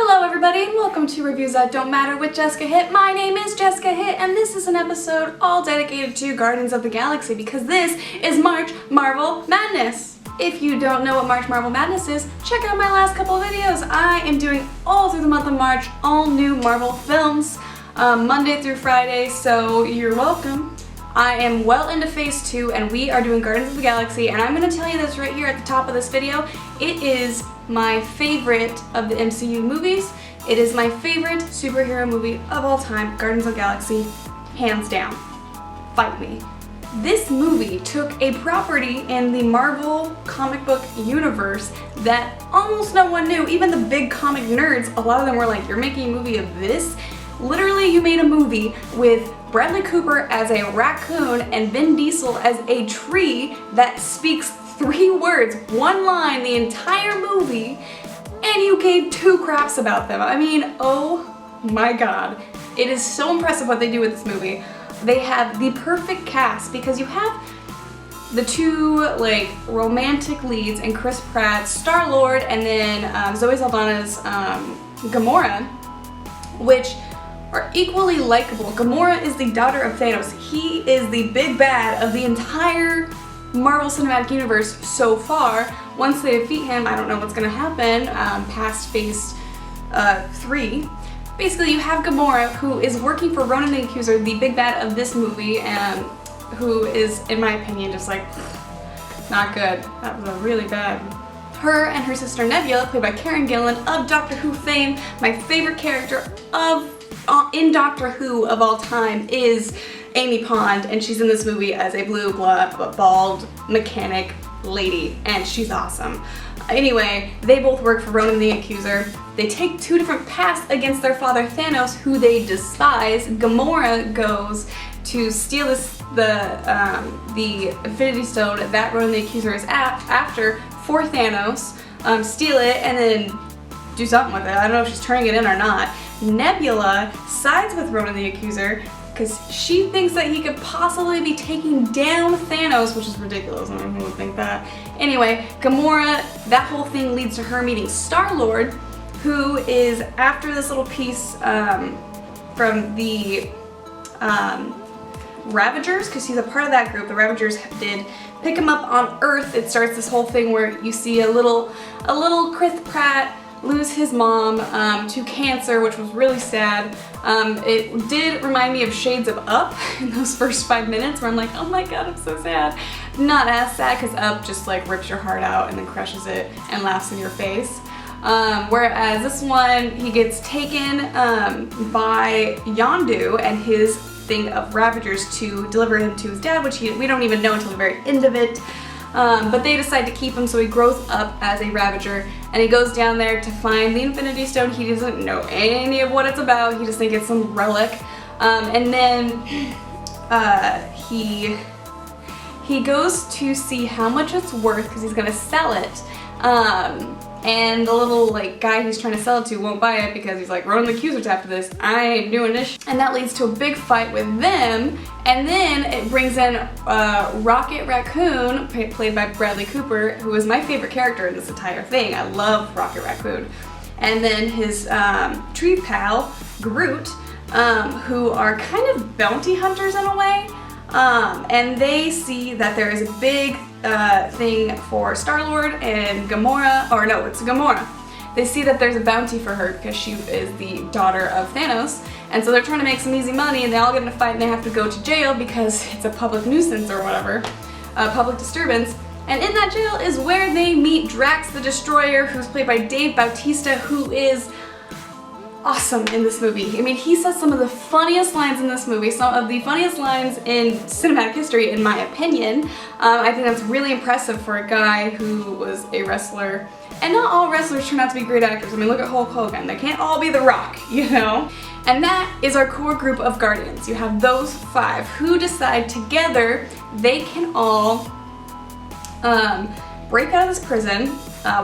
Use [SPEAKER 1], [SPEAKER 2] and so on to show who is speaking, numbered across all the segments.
[SPEAKER 1] Hello everybody and welcome to Reviews That Don't Matter with Jessica Hitt. My name is Jessica Hitt and this is an episode all dedicated to Guardians of the Galaxy because this is March Marvel Madness. If you don't know what March Marvel Madness is, check out my last couple of videos. I am doing all through the month of March all new Marvel films, Monday through Friday, so you're welcome. I am well into phase 2 and we are doing Guardians of the Galaxy, and I'm going to tell you this right here at the top of this video. It is my favorite of the MCU movies. It is my favorite superhero movie of all time, Guardians of the Galaxy, hands down. Fight me. This movie took a property in the Marvel comic book universe that almost no one knew. Even the big comic nerds, a lot of them were like, you're making a movie of this? Literally, you made a movie with Bradley Cooper as a raccoon and Vin Diesel as a tree that speaks 3 words, 1 line the entire movie, and you gave 2 craps about them. I mean, oh my god. It is so impressive what they do with this movie. They have the perfect cast because you have the 2 like romantic leads in Chris Pratt's Star-Lord and then Zoe Saldana's Gamora, which are equally likable. Gamora is the daughter of Thanos. He is the big bad of the entire Marvel Cinematic Universe so far. Once they defeat him, I don't know what's gonna happen past phase 3. Basically, you have Gamora, who is working for Ronan the Accuser, the big bad of this movie, and who is, in my opinion, just like, not good. That was a really bad. Her and her sister Nebula, played by Karen Gillan of Doctor Who fame, my favorite character in Doctor Who of all time is Amy Pond, and she's in this movie as a blue bald mechanic lady, and she's awesome. Anyway, they both work for Ronan the Accuser. They take 2 different paths against their father Thanos, who they despise. Gamora goes to steal the Infinity Stone that Ronan the Accuser is after for Thanos, steal it, and then do something with it. I don't know if she's turning it in or not. Nebula sides with Ronan the Accuser because she thinks that he could possibly be taking down Thanos, which is ridiculous. I don't know who would think that. Anyway, Gamora, that whole thing leads to her meeting Star-Lord, who is after this little piece from the Ravagers, because he's a part of that group. The Ravagers did pick him up on Earth. It starts this whole thing where you see a little Chris Pratt lose his mom to cancer, which was really sad. It did remind me of Shades of Up in those first 5 minutes where I'm like, oh my god, I'm so sad. Not as sad because Up just like rips your heart out and then crushes it and laughs in your face. Whereas this one, he gets taken by Yondu and his thing of Ravagers to deliver him to his dad, which we don't even know until the very end of it. But they decide to keep him, so he grows up as a Ravager, and he goes down there to find the Infinity Stone. He doesn't know any of what it's about. He just thinks it's some relic. And then he goes to see how much it's worth because he's gonna sell it. And the little like guy he's trying to sell it to won't buy it because he's like, Ronan the Accuser's after this, I ain't doing this. And that leads to a big fight with them, and then it brings in Rocket Raccoon, played by Bradley Cooper, who is my favorite character in this entire thing. I love Rocket Raccoon. And then his tree pal, Groot, who are kind of bounty hunters in a way. And they see that there is a big thing for Star-Lord and Gamora, or no, it's Gamora. They see that there's a bounty for her because she is the daughter of Thanos, and so they're trying to make some easy money, and they all get in a fight and they have to go to jail because it's a public nuisance or whatever, public disturbance. And in that jail is where they meet Drax the Destroyer, who's played by Dave Bautista, who is awesome in this movie. I mean, he says some of the funniest lines in this movie, some of the funniest lines in cinematic history, in my opinion. I think that's really impressive for a guy who was a wrestler. And not all wrestlers turn out to be great actors. I mean, look at Hulk Hogan. They can't all be The Rock, you know? And that is our core group of Guardians. You have those 5 who decide together they can all break out of this prison,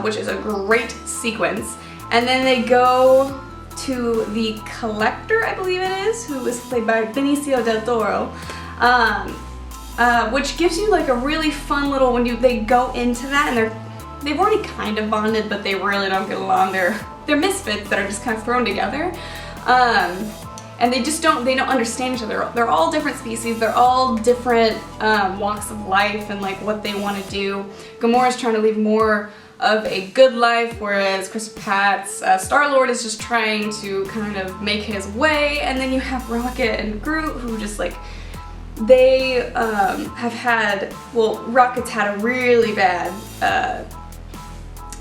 [SPEAKER 1] which is a great sequence, and then they go to the Collector, I believe it is, who is played by Benicio del Toro, which gives you like a really fun little, they go into that and they've already kind of bonded, but they really don't get along. They're they're misfits that are just kind of thrown together. And they don't understand each other. They're all different species, they're all different walks of life and like what they want to do. Gamora's trying to leave more of a good life, whereas Chris Pratt's Star-Lord is just trying to kind of make his way. And then you have Rocket and Groot, who just like, they have had, well, Rocket's had a really bad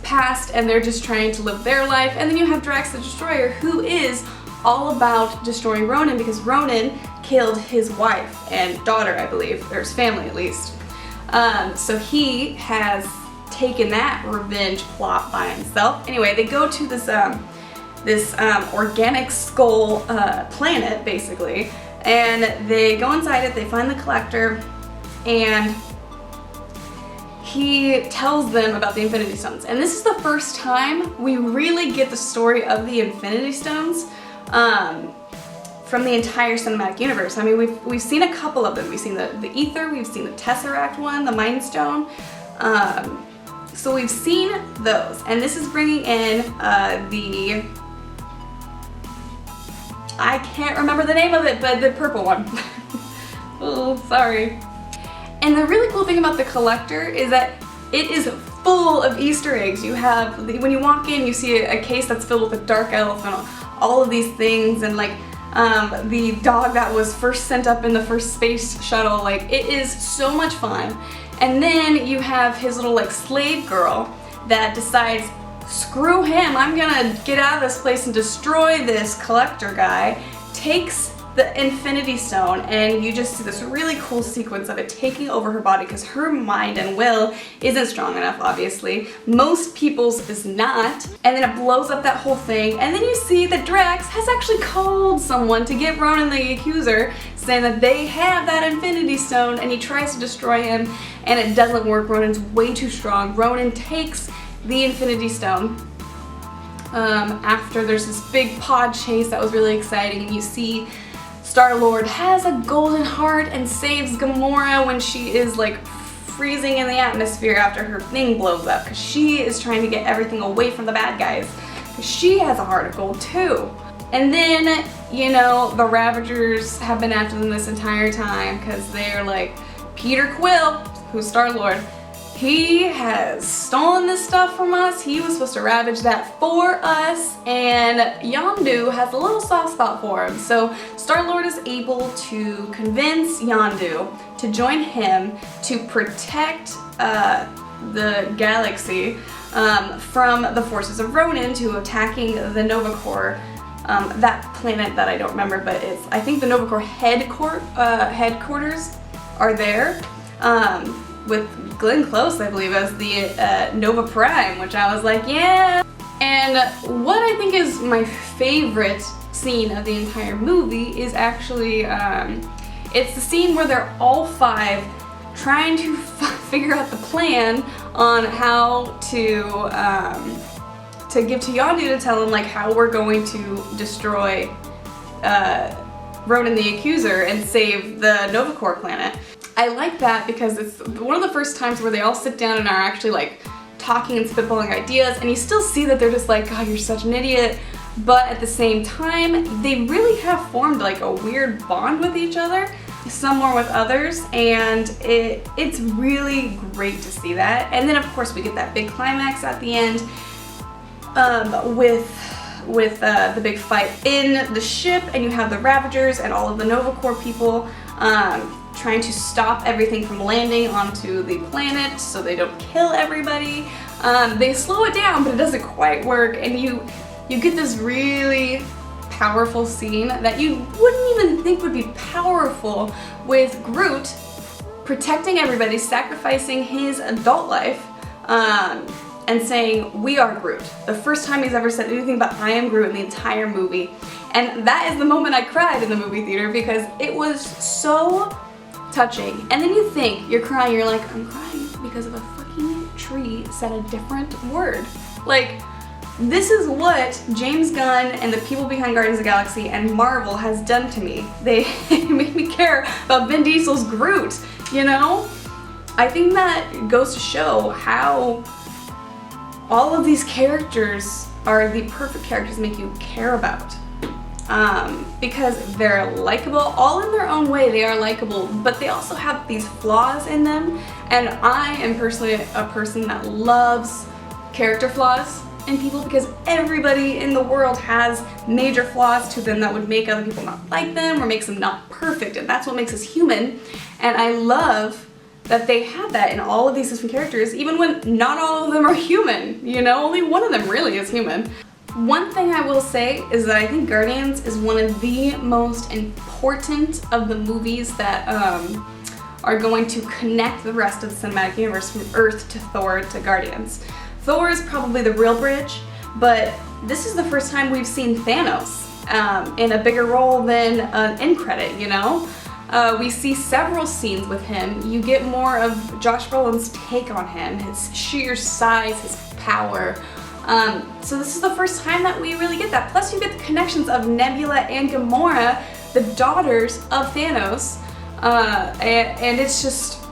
[SPEAKER 1] past, and they're just trying to live their life. And then you have Drax the Destroyer, who is all about destroying Ronan, because Ronan killed his wife and daughter, I believe, or his family at least. So he has taken that revenge plot by himself. Anyway, they go to this organic skull planet, basically, and they go inside it, they find the Collector, and he tells them about the Infinity Stones. And this is the first time we really get the story of the Infinity Stones from the entire cinematic universe. I mean, we've seen a couple of them. We've seen the Ether, we've seen the Tesseract one, the Mind Stone. So we've seen those, and this is bringing in I can't remember the name of it, but the purple one. Oh, sorry. And the really cool thing about the Collector is that it is full of Easter eggs. You have, when you walk in, you see a case that's filled with a dark elf and all of these things, and like the dog that was first sent up in the first space shuttle. Like, it is so much fun. And then you have his little like slave girl that decides, screw him, I'm gonna get out of this place and destroy this Collector guy, takes the Infinity Stone, and you just see this really cool sequence of it taking over her body, because her mind and will isn't strong enough, obviously. Most people's is not. And then it blows up that whole thing, and then you see that Drax has actually called someone to get Ronan the Accuser, saying that they have that Infinity Stone, and he tries to destroy him, and it doesn't work. Ronan's way too strong. Ronan takes the Infinity Stone. After there's this big pod chase that was really exciting, and you see Star-Lord has a golden heart and saves Gamora when she is like freezing in the atmosphere after her thing blows up, because she is trying to get everything away from the bad guys, because she has a heart of gold too. And then, you know, the Ravagers have been after them this entire time, because they're like, Peter Quill, who's Star-Lord, he has stolen this stuff from us. He was supposed to ravage that for us, and Yondu has a little soft spot for him. So Star-Lord is able to convince Yondu to join him to protect the galaxy from the forces of Ronan, to attacking the Nova Corps. That planet that I don't remember, but it's, I think the Nova Corps headquarters are there. With Glenn Close, I believe, as the Nova Prime, which I was like, yeah. And what I think is my favorite scene of the entire movie is actually, it's the scene where they're all five trying to figure out the plan on how to give to Yondu to tell him like how we're going to destroy Ronan the Accuser and save the Nova Corps planet. I like that because it's one of the first times where they all sit down and are actually like talking and spitballing ideas, and you still see that they're just like, God, you're such an idiot, but at the same time, they really have formed like a weird bond with each other, some more with others, and it's really great to see that. And then of course we get that big climax at the end with the big fight in the ship, and you have the Ravagers and all of the Nova Corps people trying to stop everything from landing onto the planet so they don't kill everybody. They slow it down, but it doesn't quite work, and you get this really powerful scene that you wouldn't even think would be powerful, with Groot protecting everybody, sacrificing his adult life, and saying, we are Groot. The first time he's ever said anything but I am Groot in the entire movie. And that is the moment I cried in the movie theater, because it was so touching. And then you think, you're crying, you're like, I'm crying because of a fucking tree said a different word. Like, this is what James Gunn and the people behind Guardians of the Galaxy and Marvel has done to me. They made me care about Vin Diesel's Groot, you know? I think that goes to show how all of these characters are the perfect characters to make you care about. Because they're likable, all in their own way they are likable, but they also have these flaws in them, and I am personally a person that loves character flaws in people because everybody in the world has major flaws to them that would make other people not like them or makes them not perfect, and that's what makes us human. And I love that they have that in all of these different characters, even when not all of them are human, you know, only one of them really is human. One thing I will say is that I think Guardians is one of the most important of the movies that are going to connect the rest of the cinematic universe from Earth to Thor to Guardians. Thor is probably the real bridge, but this is the first time we've seen Thanos in a bigger role than an end credit, you know? We see several scenes with him. You get more of Josh Brolin's take on him, his sheer size, his power. So this is the first time that we really get that. Plus you get the connections of Nebula and Gamora, the daughters of Thanos, and it's just,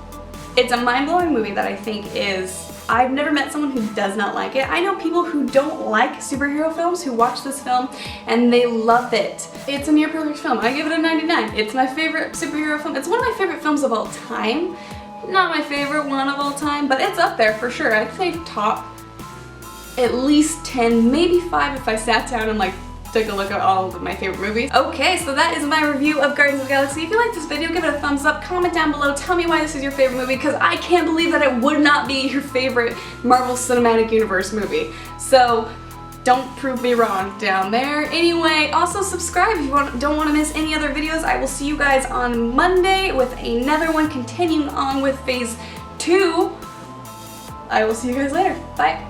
[SPEAKER 1] it's a mind-blowing movie that I think is, I've never met someone who does not like it. I know people who don't like superhero films who watch this film and they love it. It's a near perfect film. I give it a 99. It's my favorite superhero film. It's one of my favorite films of all time. Not my favorite one of all time, but it's up there for sure. I'd say top at least 10, maybe 5 if I sat down and like took a look at all of my favorite movies. Okay, so that is my review of Guardians of the Galaxy. If you like this video, give it a thumbs up, comment down below, tell me why this is your favorite movie, because I can't believe that it would not be your favorite Marvel Cinematic Universe movie. So don't prove me wrong down there. Anyway, also subscribe if you don't want to miss any other videos. I will see you guys on Monday with another one continuing on with phase 2. I will see you guys later. Bye.